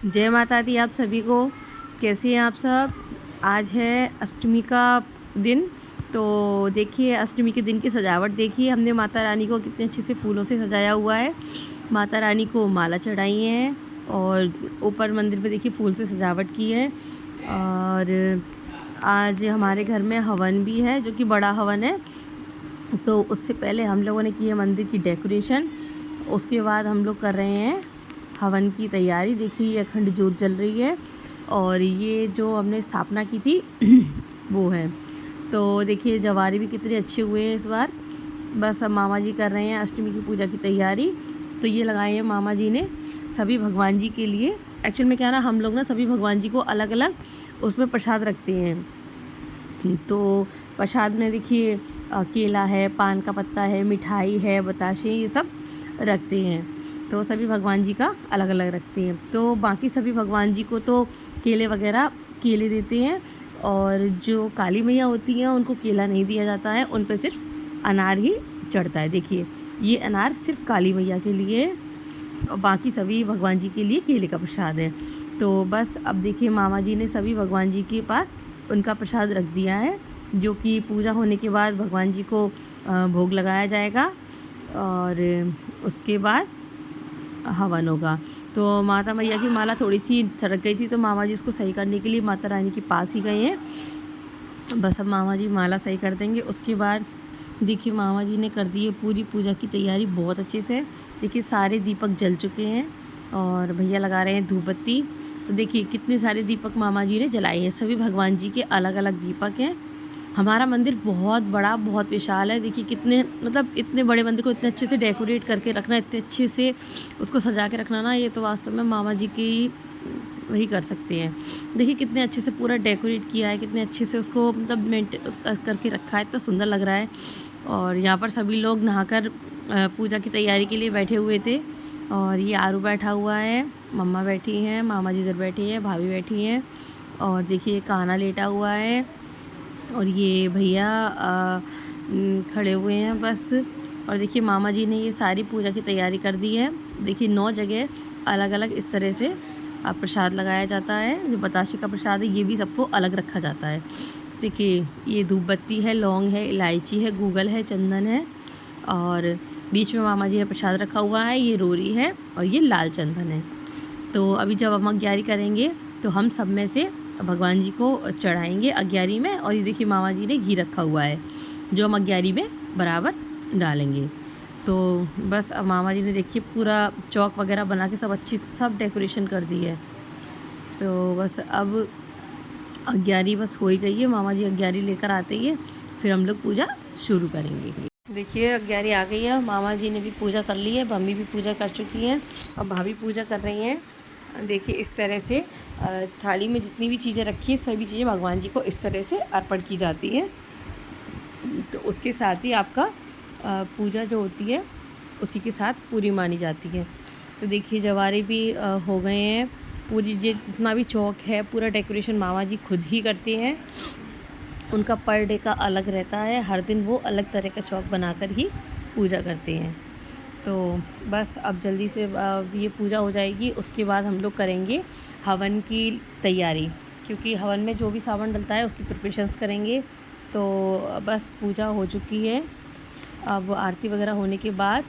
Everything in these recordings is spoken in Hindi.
जय माता दी आप सभी को। कैसे हैं आप सब। आज है अष्टमी का दिन। तो देखिए अष्टमी के दिन की सजावट देखिए, हमने माता रानी को कितने अच्छे से फूलों से सजाया हुआ है। माता रानी को माला चढ़ाई है और ऊपर मंदिर पे देखिए फूल से सजावट की है। और आज हमारे घर में हवन भी है, जो कि बड़ा हवन है। तो उससे पहले हम लोगों ने की है मंदिर की डेकोरेशन। उसके बाद हम लोग कर रहे हैं हवन की तैयारी। देखिए ये अखंड ज्योत जल रही है और ये जो हमने स्थापना की थी वो है। तो देखिए जवारे भी कितने अच्छे हुए हैं इस बार। बस अब मामा जी कर रहे हैं अष्टमी की पूजा की तैयारी। तो ये लगाए हैं मामा जी ने सभी भगवान जी के लिए। एक्चुअल में क्या ना, हम लोग ना सभी भगवान जी को अलग अलग उसमें प्रसाद रखते हैं। तो प्रसाद में देखिए केला है, पान का पत्ता है, मिठाई है, बताशे, ये सब रखते हैं। तो सभी भगवान जी का अलग अलग रखते हैं। तो बाकी सभी भगवान जी को तो केले वगैरह केले देते हैं, और जो काली मैया होती हैं उनको केला नहीं दिया जाता है, उन पर सिर्फ अनार ही चढ़ता है। देखिए ये अनार सिर्फ काली मैया के लिए है और बाकी सभी भगवान जी के लिए केले का प्रसाद है। तो बस अब देखिए मामा जी ने सभी भगवान जी के पास उनका प्रसाद रख दिया है, जो कि पूजा होने के बाद भगवान जी को भोग लगाया जाएगा और उसके बाद हवन होगा। तो माता मैया की माला थोड़ी सी सरक गई थी, तो मामा जी उसको सही करने के लिए माता रानी के पास ही गए हैं। बस अब मामा जी माला सही कर देंगे। उसके बाद देखिए मामा जी ने कर दी है पूरी पूजा की तैयारी बहुत अच्छे से। देखिए सारे दीपक जल चुके हैं और भैया लगा रहे हैं धूप बत्ती। तो देखिए कितने सारे दीपक मामा जी ने जलाए हैं, सभी भगवान जी के अलग अलग दीपक हैं। हमारा मंदिर बहुत बड़ा, बहुत विशाल है। देखिए कितने, मतलब इतने बड़े मंदिर को इतने अच्छे से डेकोरेट करके रखना, इतने अच्छे से उसको सजा के रखना ना, ये तो वास्तव में मामा जी की वही कर सकते हैं। देखिए कितने अच्छे से पूरा डेकोरेट किया है, कितने अच्छे से उसको मतलब मेंटेन करके रखा है, इतना सुंदर लग रहा है। और यहाँ पर सभी लोग नहाकर पूजा की तैयारी के लिए बैठे हुए थे। और ये आरू बैठा हुआ है, मम्मा बैठी हैं, मामा जी इधर बैठी हैं, भाभी बैठी हैं, और देखिए कान्हा लेटा हुआ है, और ये भैया खड़े हुए हैं बस। और देखिए मामा जी ने ये सारी पूजा की तैयारी कर दी है। देखिए 9 जगह अलग अलग इस तरह से प्रसाद लगाया जाता है। जो बताशे का प्रसाद है ये भी सबको अलग रखा जाता है। देखिए ये धूप बत्ती है, लौंग है, इलायची है, गूगल है, चंदन है, और बीच में मामा जी ने प्रसाद रखा हुआ है, ये रोरी है और ये लाल चंदन है। तो अभी जब हम अग्यारी करेंगे तो हम सब में से भगवान जी को चढ़ाएंगे अग्यारी में। और ये देखिए मामा जी ने घी रखा हुआ है, जो हम अग्यारी में बराबर डालेंगे। तो बस अब मामा जी ने देखिए पूरा चौक वगैरह बना के सब अच्छी सब डेकोरेशन कर दी है। तो बस अब अग्यारी बस हो ही गई है, मामा जी अग्यारी लेकर आते ही है, फिर हम लोग पूजा शुरू करेंगे। देखिए अग्यारी आ गई है, मामा जी ने भी पूजा कर ली है, मम्मी भी पूजा कर चुकी हैं और भाभी पूजा कर रही हैं। देखिए इस तरह से थाली में जितनी भी चीज़ें रखी हैं सभी चीज़ें भगवान जी को इस तरह से अर्पण की जाती हैं। तो उसके साथ ही आपका पूजा जो होती है उसी के साथ पूरी मानी जाती है। तो देखिए जवारे भी हो गए हैं। पूरी जितना भी चौक है पूरा डेकोरेशन मामा जी खुद ही करते हैं। उनका पर डे का अलग रहता है, हर दिन वो अलग तरह का चौक बनाकर ही पूजा करते हैं। तो बस अब जल्दी से ये पूजा हो जाएगी, उसके बाद हम लोग करेंगे हवन की तैयारी, क्योंकि हवन में जो भी सावन डलता है उसकी प्रिपरेशंस करेंगे। तो बस पूजा हो चुकी है, अब आरती वगैरह होने के बाद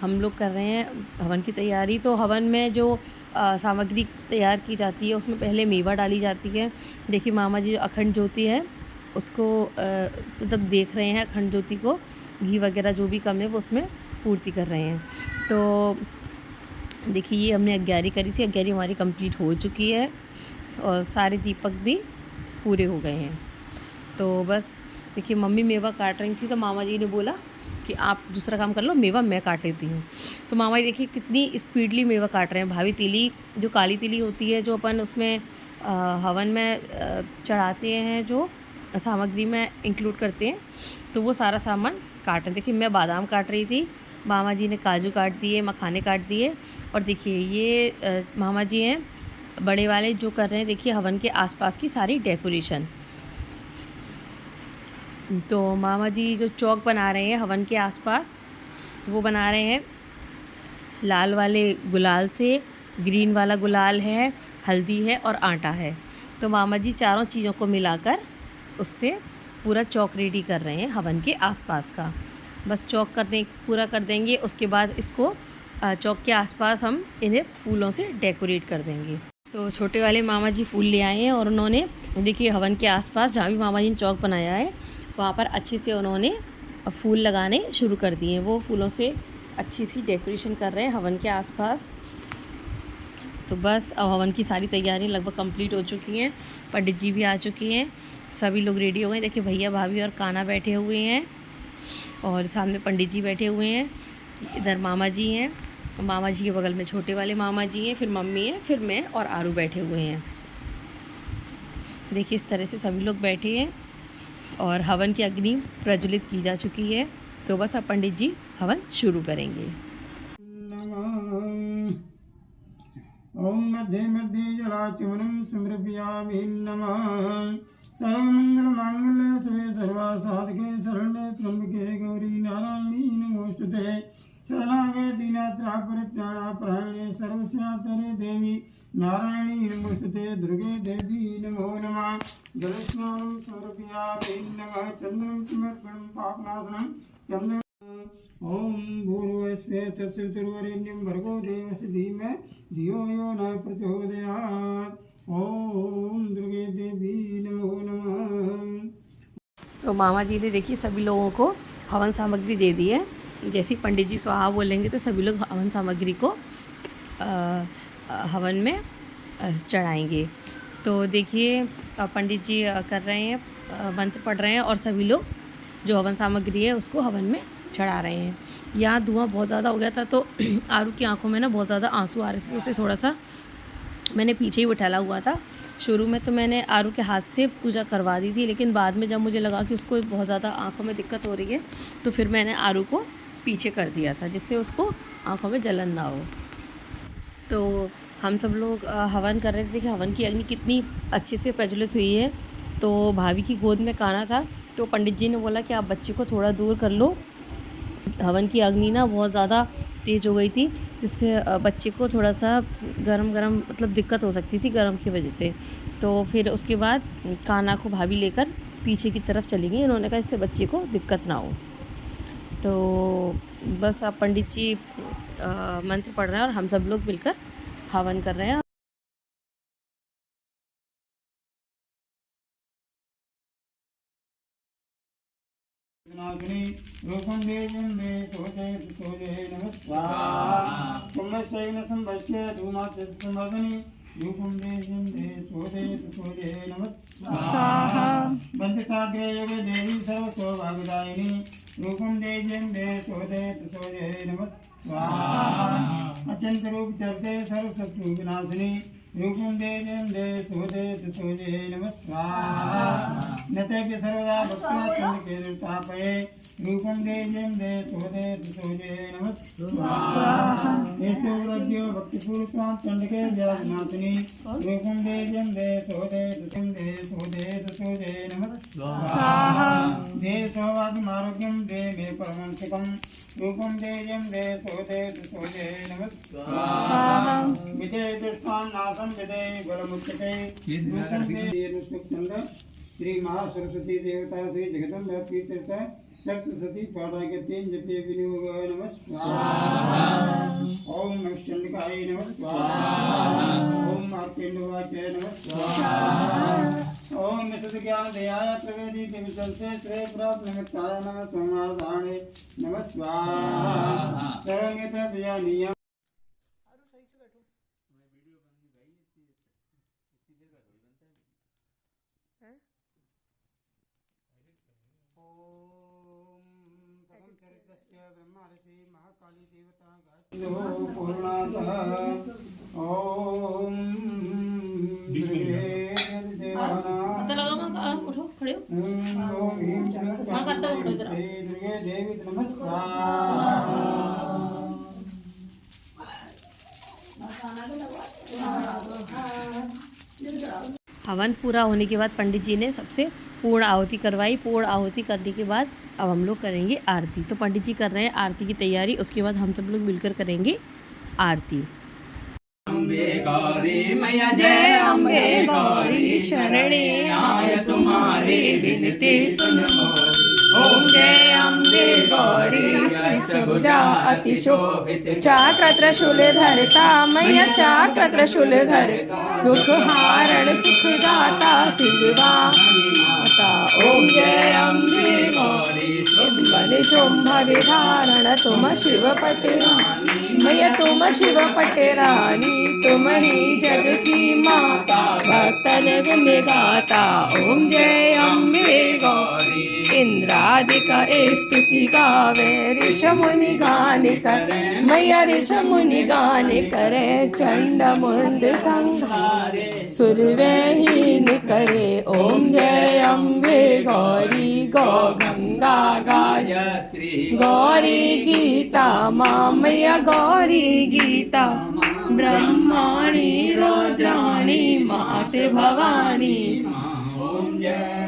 हम लोग कर रहे हैं हवन की तैयारी। तो हवन में जो सामग्री तैयार की जाती है उसमें पहले मेवा डाली जाती है। देखिए मामा जी जो अखंड ज्योति है उसको मतलब देख रहे हैं, अखंड ज्योति को घी वगैरह जो भी कम है वो उसमें पूर्ति कर रहे हैं। तो देखिए ये हमने अग्यारी करी थी, अग्यारी हमारी कंप्लीट हो चुकी है और सारे दीपक भी पूरे हो गए हैं। तो बस देखिए मम्मी मेवा काट रही थी, तो मामा जी ने बोला कि आप दूसरा काम कर लो, मेवा मैं काट लेती हूँ। तो मामा जी देखिए कितनी स्पीडली मेवा काट रहे हैं। भाभी तिली, जो काली तिली होती है जो अपन उसमें हवन में चढ़ाते हैं, जो सामग्री में इंक्लूड करते हैं, तो वो सारा सामान काट रहे। देखिए मैं बादाम काट रही थी, मामा जी ने काजू काट दिए, मखाने काट दिए। और देखिए ये मामा जी हैं बड़े वाले जो कर रहे हैं, देखिए हवन के आसपास की सारी डेकोरेशन। तो मामा जी जो चौक बना रहे हैं हवन के आसपास, वो बना रहे हैं लाल वाले गुलाल से ग्रीन वाला गुलाल है, हल्दी है और आटा है। तो मामा जी चारों चीज़ों को मिलाकर उससे पूरा चौक रेडी कर रहे हैं हवन के आसपास का। बस चौक करने पूरा कर देंगे, उसके बाद इसको चौक के आसपास हम इन्हें फूलों से डेकोरेट कर देंगे। तो छोटे वाले मामा जी फूल ले आए हैं और उन्होंने देखिए हवन के आसपास जहाँ भी मामा जी ने चौक बनाया है वहाँ पर अच्छे से उन्होंने फूल लगाने शुरू कर दिए। वो फूलों से अच्छी सी डेकोरेशन कर रहे हैं हवन के आसपास। तो बस अब हवन की सारी तैयारी लगभग कंप्लीट हो चुकी हैं। पंडित जी भी आ चुके हैं, सभी लोग रेडी हो गए। देखिए भैया भाभी और कान्हा बैठे हुए हैं और सामने पंडित जी बैठे हुए हैं। इधर मामा जी हैं, मामा जी के बगल में छोटे वाले मामा जी हैं, फिर मम्मी हैं, फिर मैं और आरू बैठे हुए हैं। देखिए इस तरह से सभी लोग बैठे हैं और हवन की अग्नि प्रज्वलित की जा चुकी है। तो बस अब पंडित जी हवन शुरू करेंगे। ओम मध्ये मध्ये जलाचमनम समर्पयामि नमः। सर्वमंगल मांगल्ये शिवे सर्वासाधके शरण्ये त्र्यंबके गौरी नारायणी नमोस्तुते। शरणागते दीनात्रा परित्राणापरायणे सर्वस्यान्तरे देवी नारायणी नमोस्तुते। दुर्गे देवी नमो नमः। जलस्नानं समर्पयामि नमः। चंदनं समर्पणं पापनाशनं चंदन। ओम भूर्भुवस्सुः तत्सवितुर्वरेण्यं भर्गो देवस्य धीमहि धियो यो न प्रचोदयात्। ओम दुर्गे देवी नमो नमः। तो मामा जी ने देखिए सभी लोगों को हवन सामग्री दे दी है। जैसे ही पंडित जी स्वाहा बोलेंगे तो सभी लोग हवन सामग्री को हवन में चढ़ाएंगे। तो देखिए पंडित जी कर रहे हैं, मंत्र पढ़ रहे हैं और सभी लोग जो हवन सामग्री है उसको हवन में चढ़ा रहे हैं। यहाँ धुआं बहुत ज़्यादा हो गया था तो आरू की आंखों में ना बहुत ज़्यादा आंसू आ रहे थे, तो उसे थोड़ा सा मैंने पीछे ही बिठाला हुआ था। शुरू में तो मैंने आरू के हाथ से पूजा करवा दी थी, लेकिन बाद में जब मुझे लगा कि उसको बहुत ज़्यादा आंखों में दिक्कत हो रही है तो फिर मैंने आरू को पीछे कर दिया था, जिससे उसको आंखों में जलन ना हो। तो हम सब लोग हवन कर रहे थे कि हवन की अग्नि कितनी अच्छे से प्रज्वलित हुई है। तो भाभी की गोद में कान्हा था, तो पंडित जी ने बोला कि आप बच्चे को थोड़ा दूर कर लो। हवन की अग्नि ना बहुत ज़्यादा तेज़ हो गई थी, जिससे बच्चे को थोड़ा सा गरम मतलब दिक्कत हो सकती थी गरम की वजह से। तो फिर उसके बाद कान्हा को भाभी लेकर पीछे की तरफ चली गई। उन्होंने कहा इससे बच्चे को दिक्कत ना हो। तो बस अब पंडित जी मंत्र पढ़ रहे हैं और हम सब लोग मिलकर हवन कर रहे हैं। रूपं देवं दे सोजे नमः स्वाहा। कुम्भस्यैन संभस्य धूमात्समग्नि रूपं देवं दे सोजे नमः स्वाहा। बन्दिताग्रे योगे देवी सर्वसौभाग्यदायिनी रूपं देवं दे सोजे नमः स्वाहा। अत्यंत रूप चरते सर्वशत्रु विनाशिनी रूपं देवं दे सोजे नमः स्वाहा। नते सर्वदा भक्त्या तापये रूपं देवं दे सोजे नमः स्वाहा। येषुव्रज्यो भक्तिपूर्वकां चण्डिके व्यासनाशिनी रूपं देवं दे सोजे नमः स्वाहा। दे सौभाग्यमारोग्यं दे मे परमं सुखं रूपं देवं दे सोजे नमः स्वाहा। विजय दुष्टां नाशं विजय बलमुच्यते रूपं दे श्री महासरस्वती देवता श्री जगदम्बा तीर्थ सप्तशती पाठागत्य जपे विनियोग नमः स्वाहा। ओम नमः चंडिकाय नमः स्वाहा। ओम मार्कंडेयाय नमः स्वाहा। ओम विशुद्ध ज्ञान दयाय प्रवेदी दिव्यचर्चे श्रेय प्राप्त निमित्ताय नमः समाधाने नमः स्वाहा। सर्वज्ञता विजयानीय महाकाली देवता पूर्णातः। ओम उठो खड़े हो। दुर्गे देवी नमस्कार। हवन पूरा होने के बाद पंडित जी ने सबसे पूर्ण आहुति करवाई। पूर्ण आहुति करने के बाद अब हम लोग करेंगे आरती। तो पंडित जी कर रहे हैं आरती की तैयारी, उसके बाद हम सब लोग मिलकर करेंगे आरती। अम्बे गौरी मैया जय अम्बे गौरी शरणे आय तुम्हारी विनती सुन मोरी। ओम जय अम्बे गौरी भुजा अतिशोभित चाक्र त्रिशूल धरता मैया चाक्र त्रिशूल धर दुख हारण सुख दाता सिद्धवा माता। ओम जय अम्बे गौरी बलि शुंभ विधारण तुम शिव पटेरानी मैया तुम शिव पटेरानी तुम ही जग की माता भक्तन गुण गाता। ओम जय अम्बे गौरी इंद्रादिक स्तुति गावे ऋषि मुनि गान करे मैया ऋषि मुनि गान करे चंड मुंड संहारे सुरवैहीन करे। ओम जय अम्बे गौरी गौ गंगा गायत्री गौरी गीता माँ मैया गौरी गीता ब्रह्माणी रुद्राणी माते भवानी।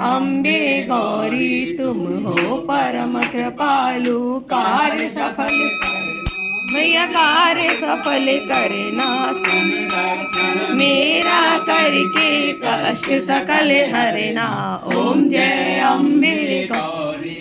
अम्बे गौरी तुम हो परम कृपालु कार्य सफल मैया कार्य सफल करना मेरा करके कष्ट सकल हरना। ओम जय अम्बे गौरी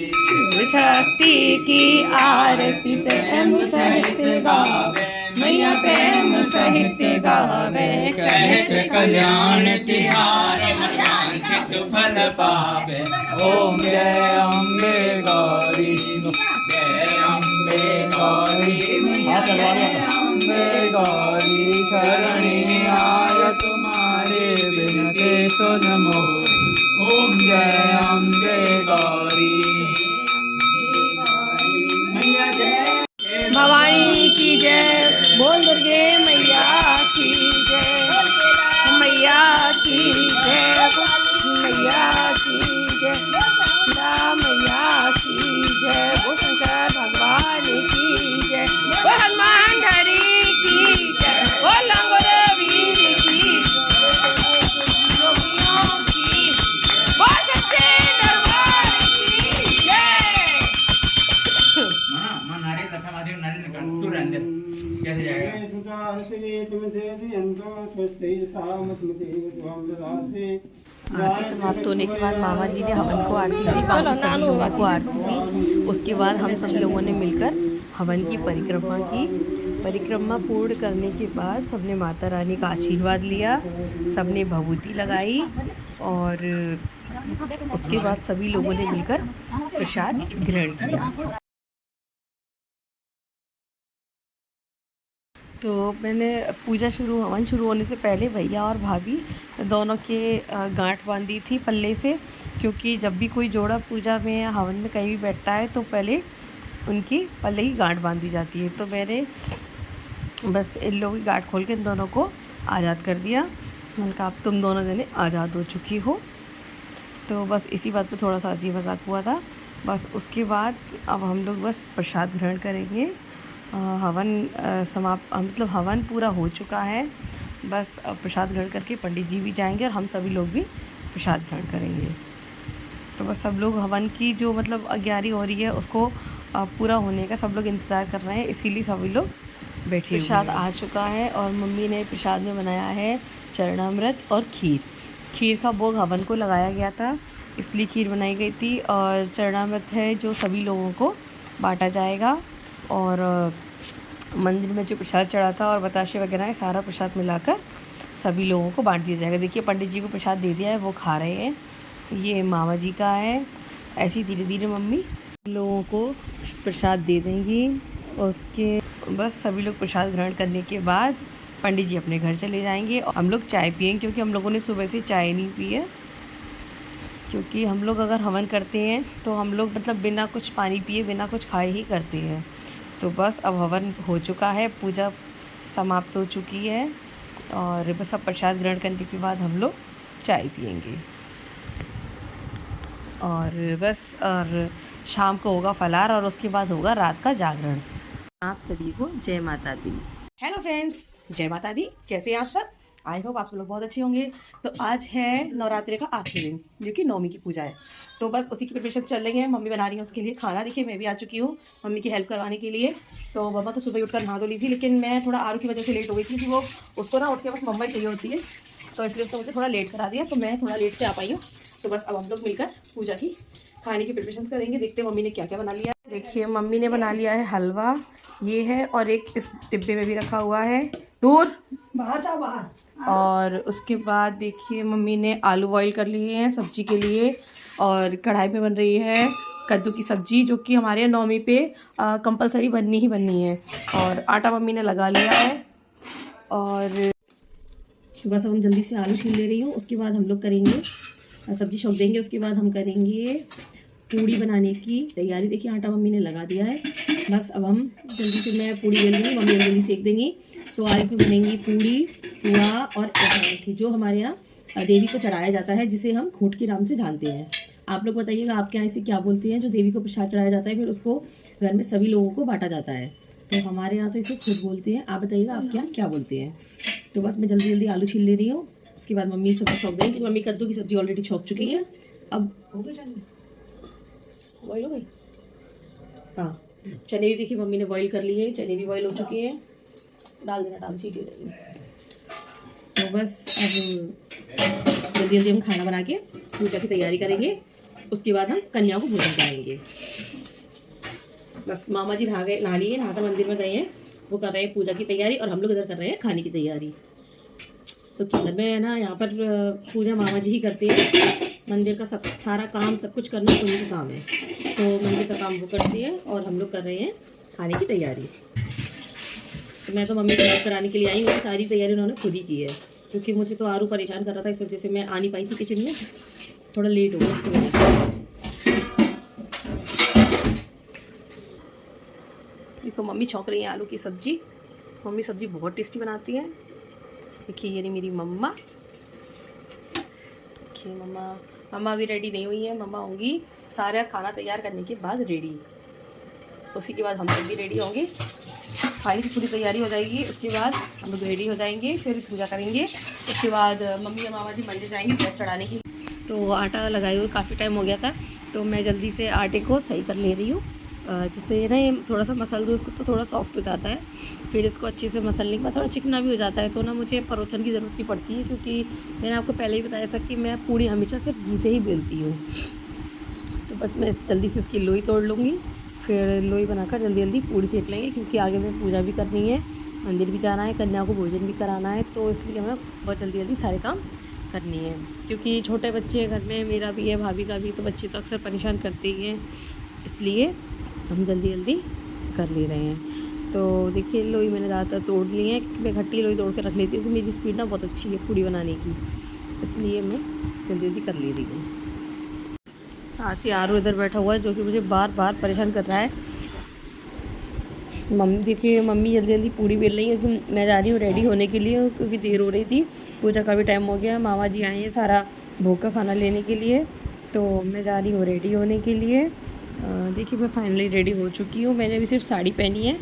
शक्ति की आरती प्रेम सहित गावे मैया प्रेम सहित गावे कहते कल्याण तिहारे वांछित फल पावे। ओम जय अम्बे गौरी जय अम्बे गौरी अम्बे गौरी शरणी आय तुम्हारे विनती सुन मोरी। ओम जय अम्बे गौरी मैया जय भवानी की जय बोल दुर्गे मैया की जय मैया की जय मैया की जय मैया की जय वो शंकर भगवान की जय वो हनुमान धरी की जय वो लंगोर वीर की योगियों की वो सच्चे दरबार की जय। आरती समाप्त होने के बाद मामा जी ने हवन को आरती दी, बाकी सभी लोगों को आरती दी। उसके बाद हम सब लोगों ने मिलकर हवन की परिक्रमा की। परिक्रमा पूर्ण करने के बाद सबने माता रानी का आशीर्वाद लिया, सबने भभूति लगाई और उसके बाद सभी लोगों ने मिलकर प्रसाद ग्रहण किया। तो मैंने हवन शुरू होने से पहले भैया और भाभी दोनों के गांठ बांधी थी पल्ले से, क्योंकि जब भी कोई जोड़ा पूजा में या हवन में कहीं भी बैठता है तो पहले उनकी पल्ले की गांठ बांधी जाती है। तो मैंने बस इन लोगों की गांठ खोल के इन दोनों को आज़ाद कर दिया। मैंने कहा अब तुम दोनों जने आज़ाद हो चुकी हो। तो बस इसी बात पे थोड़ा सा हंसी मजाक हुआ था। बस उसके बाद अब हम लोग बस प्रसाद ग्रहण करेंगे। हवन समाप्त मतलब हवन पूरा हो चुका है। बस अब प्रसाद ग्रहण करके पंडित जी भी जाएंगे और हम सभी लोग भी प्रसाद ग्रहण करेंगे। तो बस सब लोग हवन की जो मतलब अग्यारी हो रही है उसको पूरा होने का सब लोग इंतज़ार कर रहे हैं, इसीलिए सभी लोग बैठे। प्रसाद आ चुका है और मम्मी ने प्रसाद में बनाया है चरणामृत और खीर। खीर का भोग हवन को लगाया गया था इसलिए खीर बनाई गई थी, और चरणामृत है जो सभी लोगों को बांटा जाएगा। और मंदिर में जो प्रसाद चढ़ा था और बताशे वगैरह है सारा प्रसाद मिलाकर सभी लोगों को बांट दिया जाएगा। देखिए पंडित जी को प्रसाद दे दिया है, वो खा रहे हैं। ये मामा जी का है। ऐसे धीरे धीरे मम्मी लोगों को प्रसाद दे देंगी। उसके बस सभी लोग प्रसाद ग्रहण करने के बाद पंडित जी अपने घर चले जाएंगे और हम लोग चाय पिएंगे, क्योंकि हम लोगों ने सुबह से चाय नहीं पी है। क्योंकि हम लोग अगर हवन करते हैं तो हम लोग मतलब बिना कुछ पानी पिए बिना कुछ खाए ही करते हैं। तो बस अब हवन हो चुका है, पूजा समाप्त हो चुकी है और बस अब प्रसाद ग्रहण करने के बाद हम लोग चाय पिएंगे और बस और शाम को होगा फलाहार और उसके बाद होगा रात का जागरण। आप सभी को जय माता दी। हेलो फ्रेंड्स, जय माता दी। कैसे हैं आप सब? आई होप आप सब लोग बहुत अच्छे होंगे। तो आज है नवरात्रि का आखिरी दिन, जो कि नवमी की पूजा है। तो बस उसी की प्रिपरेशन चल रही है। मम्मी बना रही है उसके लिए खाना। देखिए मैं भी आ चुकी हूँ मम्मी की हेल्प करवाने के लिए। तो मम्मा तो सुबह उठकर नहा धो ली थी, लेकिन मैं थोड़ा आरू की वजह से लेट हो गई थी कि वो उसको ना उठ के बस मम्मा ही चाहिए होती है, तो इसलिए उसने मुझे थोड़ा लेट करा दिया। तो मैं थोड़ा लेट से आ पाई हूँ। तो बस अब हम लोग मिलकर पूजा की खाने की प्रिपरेशन करेंगे। देखते हैं मम्मी ने क्या क्या बना लिया है। देखिए मम्मी ने बना लिया है हलवा, ये है, और एक इस डिब्बे में भी रखा हुआ है, दूर बाहर जाओ बाहर। और उसके बाद देखिए मम्मी ने आलू बॉईल कर लिए हैं सब्जी के लिए, और कढ़ाई में बन रही है कद्दू की सब्जी, जो कि हमारे यहाँ नौमी पे कंपलसरी बननी ही बननी है। और आटा मम्मी ने लगा लिया है। और सुबह से हम जल्दी से आलू छील ले रही हूँ। उसके बाद हम लोग करेंगे सब्जी छोंक देंगे। उसके बाद हम करेंगे पूड़ी बनाने की तैयारी। देखिए आटा मम्मी ने लगा दिया है। बस अब हम जल्दी से मैं पूड़ी बेल दूँगी, मम्मी जल्दी सेक देंगी। तो आज इसमें बनेंगी पूड़ी, पुआ और इडली, जो हमारे यहाँ देवी को चढ़ाया जाता है, जिसे हम खूंट के नाम से जानते हैं। आप लोग बताइएगा आपके यहाँ इसे क्या बोलते हैं, जो देवी को प्रसाद चढ़ाया जाता है, फिर उसको घर में सभी लोगों को बांटा जाता है। तो हमारे यहाँ तो इसे खूंट बोलते हैं। आप बताइएगा आपके यहाँ क्या बोलते हैं। तो बस मैं जल्दी जल्दी आलू छील ले रही हूँ। उसके बाद मम्मी सब्जी छोंक देंगी। मम्मी कद्दू की सब्जी ऑलरेडी छोंक चुकी है। अब बॉईल हो गई। हाँ, चने भी देखिए मम्मी ने बॉईल कर लिए हैं। चने भी बॉईल हो चुके हैं। डाल देना, डाल सीटी हो जाएगी। तो बस अब जल्दी जल्दी हम खाना बना के पूजा की तैयारी करेंगे। उसके बाद हम कन्या को भोजन कराएंगे। बस मामा जी नहा लिए, नहाकर मंदिर में गए हैं, वो कर रहे हैं पूजा की तैयारी, और हम लोग इधर कर रहे हैं खाने की तैयारी। तो घर में है ना, यहाँ पर पूजा मामा जी ही करते हैं। मंदिर का सब सारा काम, सब कुछ करना उन्हीं का काम है। तो मंदिर का काम वो करती है और हम लोग कर रहे हैं खाने की तैयारी। तो मैं तो मम्मी को हेल्प कराने के लिए आई हूँ। सारी तैयारी उन्होंने खुद ही की है, क्योंकि मुझे तो आरू परेशान कर रहा था, इस वजह से मैं आ नहीं पाई थी किचन में। थोड़ा लेट हो गया इसकी वजह से। देखो मम्मी छौंक रही है आलू की सब्जी। मम्मी सब्जी बहुत टेस्टी बनाती है। देखिए ये रही मेरी मम्मा। देखिए मम्मा अभी रेडी नहीं हुई है। मम्मा होंगी सारा खाना तैयार करने के बाद रेडी। उसी के बाद हम सब भी रेडी होंगे। खाने की पूरी तैयारी हो जाएगी, उसके बाद हम लोग रेडी हो जाएंगे, फिर पूजा करेंगे। उसके बाद मम्मी और मामा जी मंदिर जाएंगे गैस चढ़ाने की। तो आटा लगाए हुए काफ़ी टाइम हो गया था, तो मैं जल्दी से आटे को सही कर ले रही हूँ, जिससे ना ये थोड़ा सा मसल दूँ उसको तो थोड़ा सॉफ्ट हो जाता है। फिर इसको अच्छे से मसलने के बाद थोड़ा चिकना भी हो जाता है। तो ना मुझे परोठन की ज़रूरत नहीं पड़ती है, क्योंकि मैंने आपको पहले ही बताया था कि मैं पूड़ी हमेशा सिर्फ घी से ही बेलती हूँ। तो बस मैं जल्दी से इसकी लोई तोड़ लूँगी, फिर लोई बनाकर जल्दी जल्दी पूड़ी सेक लेंगे, क्योंकि आगे में पूजा भी करनी है, मंदिर भी जाना है, कन्या को भोजन भी कराना है। तो इसलिए हमें बहुत जल्दी जल्दी सारे काम करनी है, क्योंकि छोटे बच्चे घर में, मेरा भी है, भाभी का भी, तो बच्चे तो अक्सर परेशान करते ही हैं, इसलिए हम जल्दी जल्दी कर ले रहे हैं। तो देखिए लोई मैंने ज़्यादातर तोड़ ली है, क्योंकि मैं खट्टी लोई तोड़ के रख लेती हूँ, क्योंकि मेरी स्पीड ना बहुत अच्छी है पूड़ी बनाने की, इसलिए मैं जल्दी जल्दी कर ले रही हूँ। साथ ही आरू इधर बैठा हुआ है, जो कि मुझे बार बार परेशान कर रहा है। मम्मी देखिए मम्मी जल्दी जल्दी पूड़ी बेल रही है, क्योंकि मैं जा रही हूँ रेडी होने के लिए, क्योंकि देर हो रही थी, पूजा का भी टाइम हो गया। मामा जी आए हैं सारा भोग का खाना लेने के लिए, तो मैं जा रही हूँ रेडी होने के लिए। देखिए मैं फाइनली रेडी हो चुकी हूँ। मैंने अभी सिर्फ साड़ी पहनी है,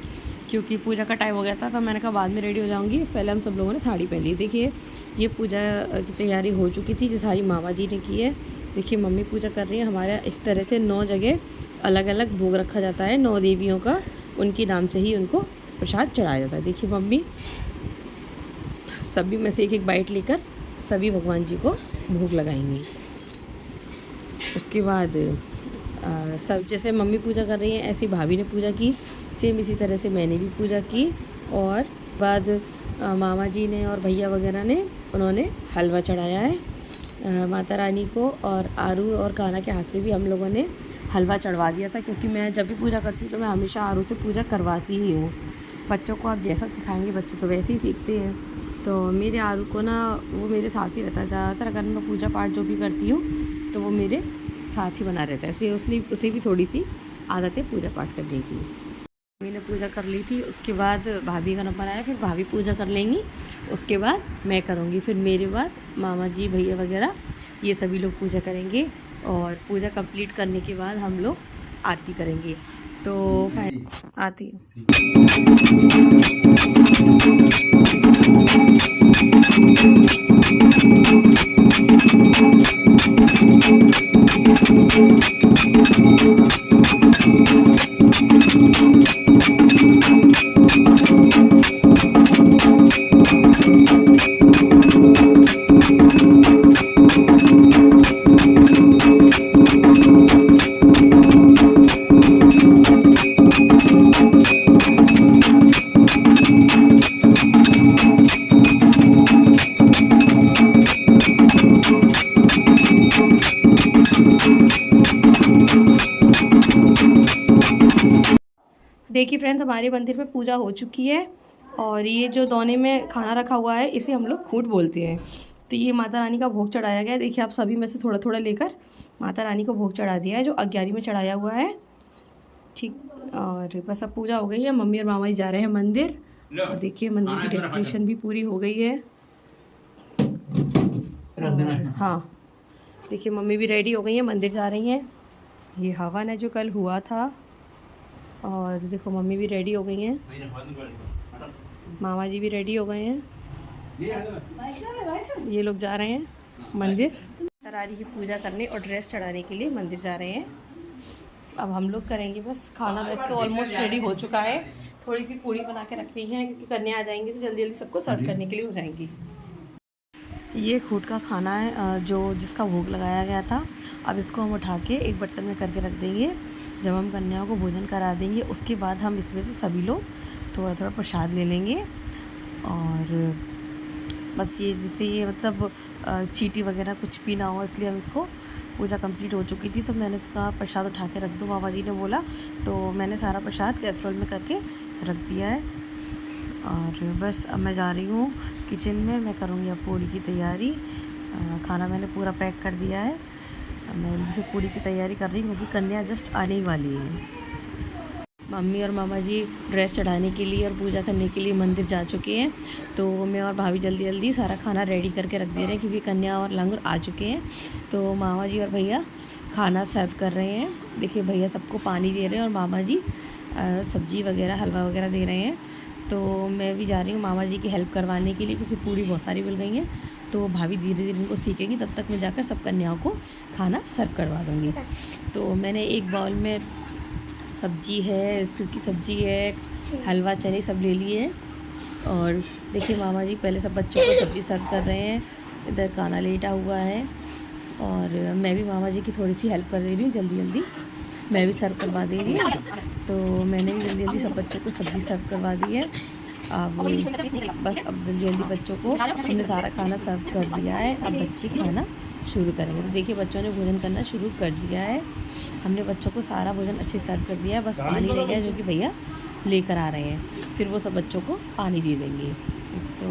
क्योंकि पूजा का टाइम हो गया था, तो मैंने कहा बाद में रेडी हो जाऊँगी। पहले हम सब लोगों ने साड़ी पहन ली। देखिए ये पूजा की तैयारी हो चुकी थी, जो सारी मामा जी ने की है। देखिए मम्मी पूजा कर रही है। हमारा इस तरह से 9 जगह अलग अलग भोग रखा जाता है, 9 देवियों का, उनके नाम से ही उनको प्रसाद चढ़ाया जाता है। देखिए मम्मी सभी में से एक एक बाइट लेकर सभी भगवान जी को भोग लगाएंगी। उसके बाद सब जैसे मम्मी पूजा कर रही हैं, ऐसी भाभी ने पूजा की, सेम इसी तरह से मैंने भी पूजा की। और बाद मामा जी ने और भैया वगैरह ने, उन्होंने हलवा चढ़ाया है माता रानी को, और आरू और कान्हा के हाथ से भी हम लोगों ने हलवा चढ़वा दिया था, क्योंकि मैं जब भी पूजा करती हूँ तो मैं हमेशा आरू से पूजा करवाती ही हूँ। बच्चों को आप जैसा सिखाएंगे बच्चे तो वैसे ही सीखते हैं। तो मेरे आरू को ना वो मेरे साथ ही रहता है ज़्यादातर। अगर मैं पूजा पाठ जो भी करती हूँ तो वो मेरे साथ ही बना रहता है, इसलिए उसे भी थोड़ी सी आदत है पूजा पाठ करने की। मैंने पूजा कर ली थी, उसके बाद भाभी का नंबर आया, फिर भाभी पूजा कर लेंगी, उसके बाद मैं करूँगी, फिर मेरे बाद मामा जी भैया वगैरह ये सभी लोग पूजा करेंगे। और पूजा कंप्लीट करने के बाद हम लोग आरती करेंगे। तो आती हूँ। देखिए फ्रेंड्स, हमारे मंदिर में पूजा हो चुकी है और ये जो दोने में खाना रखा हुआ है इसे हम लोग खूंट बोलते हैं। तो ये माता रानी का भोग चढ़ाया गया है। देखिए आप सभी में से थोड़ा थोड़ा लेकर माता रानी को भोग चढ़ा दिया है जो 11 में चढ़ाया हुआ है। ठीक, और बस अब पूजा हो गई है। मम्मी और मामा जी जा रहे हैं मंदिर और देखिए मंदिर की डेकोरेशन भी पूरी हो गई है। हाँ, देखिए मम्मी भी रेडी हो गई है, मंदिर जा रही हैं। ये हवन है जो कल हुआ था और देखो मम्मी भी रेडी हो गई हैं, मामा जी भी रेडी हो गए हैं। ये लोग जा रहे हैं मंदिर रानी की पूजा करने और ड्रेस चढ़ाने के लिए मंदिर जा रहे हैं। अब हम लोग करेंगे बस खाना। वैसे तो ऑलमोस्ट रेडी हो चुका है, थोड़ी सी पूड़ी बना के रखनी है क्योंकि कन्या आ जाएंगी तो जल्दी जल्दी सबको सर्व करने के लिए हो जाएंगी। ये खूंट का खाना है जो जिसका भोग लगाया गया था। अब इसको हम उठा के एक बर्तन में करके रख देंगे। जब हम कन्याओं को भोजन करा देंगे उसके बाद हम इसमें से सभी लोग थोड़ा थोड़ा प्रसाद ले लेंगे। और बस ये जिससे ये मतलब चींटी वगैरह कुछ भी ना हो, इसलिए हम इसको पूजा कंप्लीट हो चुकी थी तो मैंने इसका प्रसाद उठा के रख दो, बाबा जी ने बोला। तो मैंने सारा प्रसाद कैसरोल में करके रख दिया है। और बस अब मैं जा रही हूँ किचन में, मैं करूँगी अब पूड़ी की तैयारी। खाना मैंने पूरा पैक कर दिया है। मैं जल्दी से पूड़ी की तैयारी कर रही हूँ क्योंकि कन्या जस्ट आने ही वाली है। मम्मी और मामा जी ड्रेस चढ़ाने के लिए और पूजा करने के लिए मंदिर जा चुके हैं। तो मैं और भाभी जल्दी जल्दी सारा खाना रेडी करके रख दे रहे हैं क्योंकि कन्या और लंगर आ चुके हैं। तो मामा जी और भैया खाना सर्व कर रहे हैं। देखिए भैया सबको पानी दे रहे हैं और मामा जी सब्जी वगैरह हलवा वगैरह दे रहे हैं। तो मैं भी जा रही हूँ मामा जी की हेल्प करवाने के लिए क्योंकि पूड़ी बहुत सारी मिल गई हैं। तो भाभी धीरे धीरे इनको सीखेंगी, तब तक मैं जाकर सब कन्याओं को खाना सर्व करवा दूँगी। तो मैंने एक बाउल में सब्जी है, सूखी सब्जी है, हलवा चने सब ले लिए हैं। और देखिए मामा जी पहले सब बच्चों को सब्ज़ी सर्व कर रहे हैं। इधर खाना लेटा हुआ है और मैं भी मामा जी की थोड़ी सी हेल्प कर दे रही हूँ, जल्दी जल्दी मैं भी सर्व करवा दे रही हूँ। तो मैंने भी जल्दी जल्दी सब बच्चों को सब्ज़ी सर्व करवा दी है। अब बस अब जल्दी जल्दी बच्चों को हमने सारा खाना सर्व कर दिया है। अब बच्चे खाना शुरू करेंगे। तो देखिए बच्चों ने भोजन करना शुरू कर दिया है। हमने बच्चों को सारा भोजन अच्छे सर्व कर दिया है, बस पानी रह गया जो कि भैया लेकर आ रहे हैं, फिर वो सब बच्चों को पानी दे देंगे। तो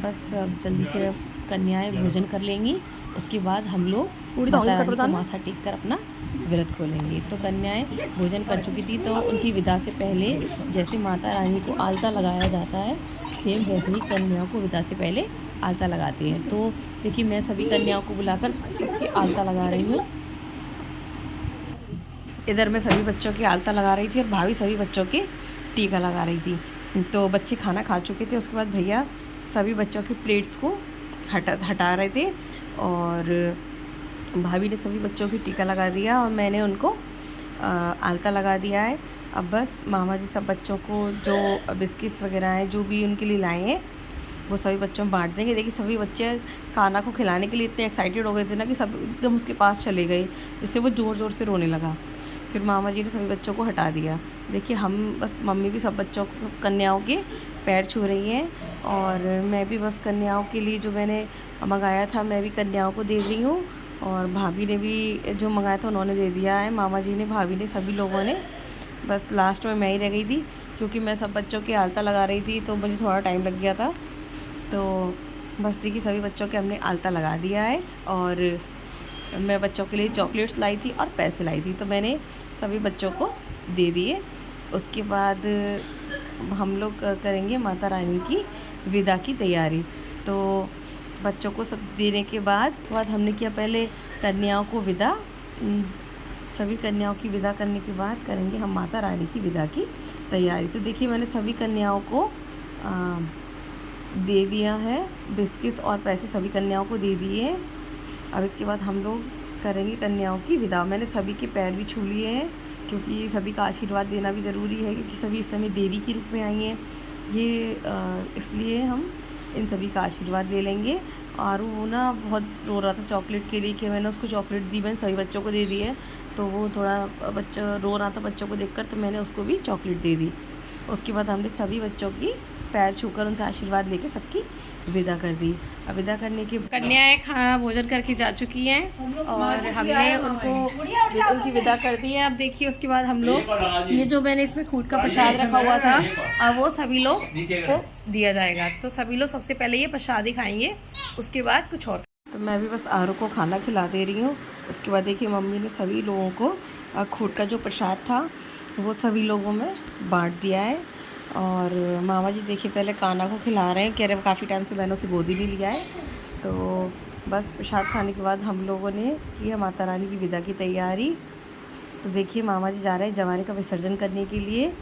बस अब जल्दी से कन्याएं भोजन कर लेंगी, उसके बाद हम लोग माता रानी को माथा टेक कर अपना व्रत खोलेंगे। तो कन्याएं भोजन कर चुकी थी तो उनकी विदा से पहले जैसे माता रानी को आलता लगाया जाता है, सेम वैसे ही कन्याओं को विदा से पहले आलता लगाते हैं। तो देखिए मैं सभी कन्याओं को बुलाकर सबकी आलता लगा रही हूँ। इधर मैं सभी बच्चों की आलता लगा रही थी और भाभी सभी बच्चों के टीका लगा रही थी। तो बच्चे खाना खा चुके थे, उसके बाद भैया सभी बच्चों के प्लेट्स को हटा रहे थे और भाभी ने सभी बच्चों की टीका लगा दिया और मैंने उनको आलता लगा दिया है। अब बस मामा जी सब बच्चों को जो बिस्किट्स वगैरह हैं जो भी उनके लिए लाए हैं वो सभी बच्चों में बांट देंगे। देखिए सभी बच्चे खाना को खिलाने के लिए इतने एक्साइटेड हो गए थे ना कि सब एकदम उसके पास चले गए, जिससे वो ज़ोर ज़ोर से रोने लगा। फिर मामा जी ने सभी बच्चों को हटा दिया। देखिए हम बस मम्मी भी सब बच्चों को कन्याओं के पैर छू रही हैं और मैं भी बस कन्याओं के लिए जो मैंने मंगाया था मैं भी कन्याओं को दे रही हूँ और भाभी ने भी जो मंगाया था उन्होंने दे दिया है, मामा जी ने, भाभी ने, सभी लोगों ने। बस लास्ट में मैं ही रह गई थी क्योंकि मैं सब बच्चों की आलता लगा रही थी तो मुझे थोड़ा टाइम लग गया था। तो बस देखिए सभी बच्चों के हमने आलता लगा दिया है और मैं बच्चों के लिए चॉकलेट्स लाई थी और पैसे लाई थी तो मैंने सभी बच्चों को दे दिए। उसके बाद हम लोग करेंगे माता रानी की विदा की तैयारी। तो बच्चों को सब देने के बाद हमने किया पहले कन्याओं को विदा। सभी कन्याओं की विदा करने के बाद करेंगे हम माता रानी की विदा की तैयारी। तो देखिए मैंने सभी कन्याओं को दे दिया है, बिस्किट्स और पैसे सभी कन्याओं को दे दिए। अब इसके बाद हम लोग करेंगे कन्याओं की विदा। मैंने सभी के पैर भी छू लिए हैं क्योंकि सभी का आशीर्वाद देना भी ज़रूरी है, क्योंकि सभी इस समय देवी के रूप में आई हैं। ये इसलिए हम इन सभी का आशीर्वाद ले लेंगे। और वो ना बहुत रो रहा था चॉकलेट के लिए, कि मैंने उसको चॉकलेट दी, मैंने सभी बच्चों को दे दी है। तो वो थोड़ा बच्चा रो रहा था बच्चों को देखकर, तो मैंने उसको भी चॉकलेट दे दी। उसके बाद हमने सभी बच्चों की पैर छूकर उनसे आशीर्वाद लेके सबकी विदा कर दी। अब विदा करने की कन्याएं खाना भोजन करके जा चुकी हैं और हमने उनकी विदा कर दी है। अब देखिए उसके बाद हम लोग ये जो मैंने इसमें खूट का प्रसाद रखा हुआ था, अब वो सभी लोग को दिया जाएगा। तो सभी लोग सबसे पहले ये प्रसाद ही खाएंगे, उसके बाद कुछ और। तो मैं भी बस आरू को खाना खिला दे रही हूँ। उसके बाद देखिए मम्मी ने सभी लोगों को खूट का जो प्रसाद था वो सभी लोगों में बांट दिया है। और मामा जी देखिए पहले कान्हा को खिला रहे हैं, कह रहे काफ़ी टाइम से मैंने उसे गोदी नहीं लिया है। तो बस प्रसाद खाने के बाद हम लोगों ने किया माता रानी की विदा की तैयारी। तो देखिए मामा जी जा रहे हैं जवारे का विसर्जन करने के लिए।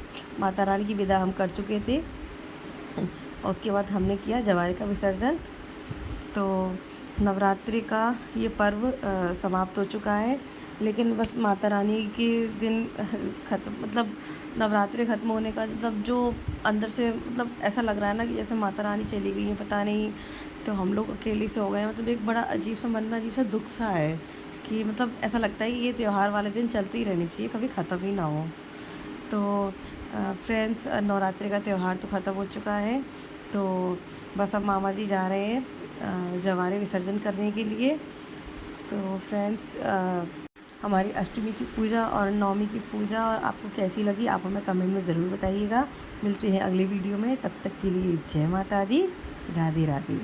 माता रानी की विदा हम कर चुके थे और उसके बाद हमने किया जवारे का विसर्जन। तो नवरात्रि का ये पर्व समाप्त हो चुका है, लेकिन बस माता रानी के दिन ख़त्म, मतलब नवरात्रि ख़त्म होने का मतलब जो अंदर से मतलब ऐसा लग रहा है ना कि जैसे माता रानी चली गई है, पता नहीं। तो हम लोग अकेले से हो गए, मतलब एक बड़ा अजीब सा मन में अजीब सा दुख सा है कि मतलब ऐसा लगता है कि ये त्यौहार वाले दिन चलते ही रहनी चाहिए, कभी ख़त्म ही ना हो। तो फ्रेंड्स नवरात्रि का त्यौहार तो ख़त्म हो चुका है। तो बस अब मामा जी जा रहे हैं जवारे विसर्जन करने के लिए। तो फ्रेंड्स हमारी अष्टमी की पूजा और नवमी की पूजा और आपको कैसी लगी आप हमें कमेंट में ज़रूर बताइएगा। मिलते हैं अगली वीडियो में, तब तक के लिए जय माता दी, राधे राधे।